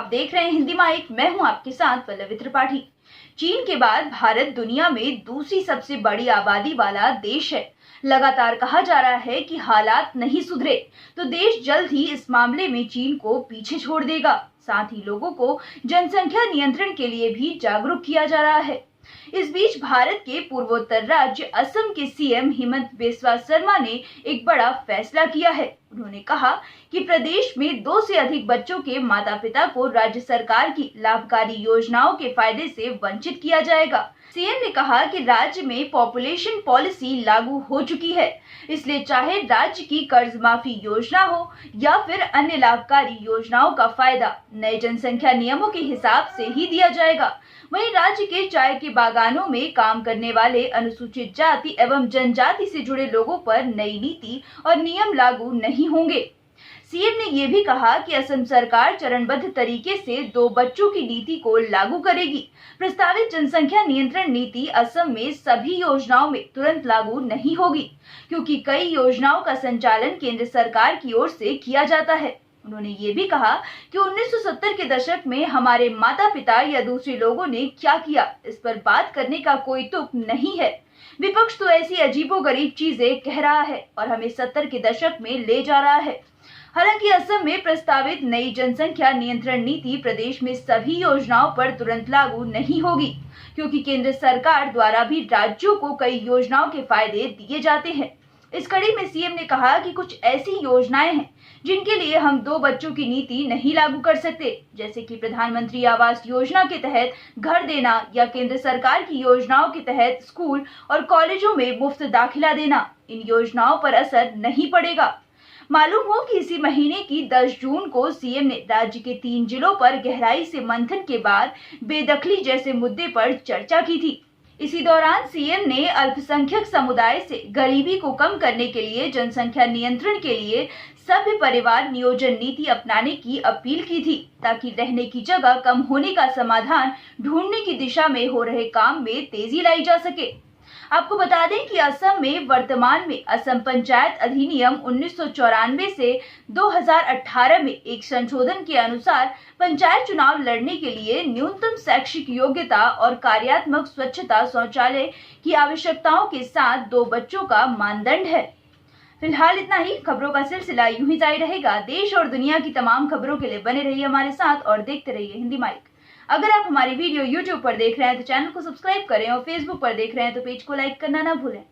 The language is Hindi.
देख रहे हैं हिंदी माइक। मैं हूं आपके साथ पल्लवी त्रिपाठी। चीन के बाद भारत दुनिया में दूसरी सबसे बड़ी आबादी वाला देश है। लगातार कहा जा रहा है कि हालात नहीं सुधरे तो देश जल्द ही इस मामले में चीन को पीछे छोड़ देगा। साथ ही लोगों को जनसंख्या नियंत्रण के लिए भी जागरूक किया जा रहा है। इस बीच भारत के पूर्वोत्तर राज्य असम के सीएम हिमंत बिस्वा शर्मा ने एक बड़ा फैसला किया है। उन्होंने कहा कि प्रदेश में 2 से अधिक बच्चों के माता पिता को राज्य सरकार की लाभकारी योजनाओं के फायदे से वंचित किया जाएगा। सीएम ने कहा कि राज्य में पॉपुलेशन पॉलिसी लागू हो चुकी है, इसलिए चाहे राज्य की कर्ज माफी योजना हो या फिर अन्य लाभकारी योजनाओं का फायदा नए जनसंख्या नियमों के हिसाब से ही दिया जाएगा। वहीं राज्य के चाय के बागानों में काम करने वाले अनुसूचित जाति एवं जनजाति से जुड़े लोगों पर नई नीति और नियम लागू नहीं होंगे। सीएम ने ये भी कहा कि असम सरकार चरणबद्ध तरीके से 2 बच्चों की नीति को लागू करेगी। प्रस्तावित जनसंख्या नियंत्रण नीति असम में सभी योजनाओं में तुरंत लागू नहीं होगी, क्योंकि कई योजनाओं का संचालन केंद्र सरकार की ओर से किया जाता है। उन्होंने ये भी कहा कि 1970 के दशक में हमारे माता पिता या दूसरे लोगों ने क्या किया, इस पर बात करने का कोई तुक नहीं है। विपक्ष तो ऐसी अजीबोगरीब चीजें कह रहा है और हमें 70 के दशक में ले जा रहा है। हालांकि असम में प्रस्तावित नई जनसंख्या नियंत्रण नीति प्रदेश में सभी योजनाओं पर तुरंत लागू नहीं होगी, क्योंकि केंद्र सरकार द्वारा भी राज्यों को कई योजनाओं के फायदे दिए जाते हैं। इस कड़ी में सीएम ने कहा कि कुछ ऐसी योजनाएं हैं जिनके लिए हम 2 बच्चों की नीति नहीं लागू कर सकते, जैसे कि प्रधानमंत्री आवास योजना के तहत घर देना या केंद्र सरकार की योजनाओं के तहत स्कूल और कॉलेजों में मुफ्त दाखिला देना। इन योजनाओं पर असर नहीं पड़ेगा। मालूम हो कि इसी महीने की 10 जून को सीएम ने राज्य के 3 जिलों पर गहराई से मंथन के बाद बेदखली जैसे मुद्दे पर चर्चा की थी। इसी दौरान सीएम ने अल्पसंख्यक समुदाय से गरीबी को कम करने के लिए जनसंख्या नियंत्रण के लिए सभ्य परिवार नियोजन नीति अपनाने की अपील की थी, ताकि रहने की जगह कम होने का समाधान ढूंढने की दिशा में हो रहे काम में तेजी लाई जा सके। आपको बता दें कि असम में वर्तमान में असम पंचायत अधिनियम 1994 से 2018 में एक संशोधन के अनुसार पंचायत चुनाव लड़ने के लिए न्यूनतम शैक्षिक योग्यता और कार्यात्मक स्वच्छता शौचालय की आवश्यकताओं के साथ 2 बच्चों का मानदंड है। फिलहाल इतना ही। खबरों का सिलसिला यूं ही जारी रहेगा। देश और दुनिया की तमाम खबरों के लिए बने रहिए हमारे साथ और देखते रहिए हिंदी माइक। अगर आप हमारी वीडियो YouTube पर देख रहे हैं तो चैनल को सब्सक्राइब करें और Facebook पर देख रहे हैं तो पेज को लाइक करना ना भूलें।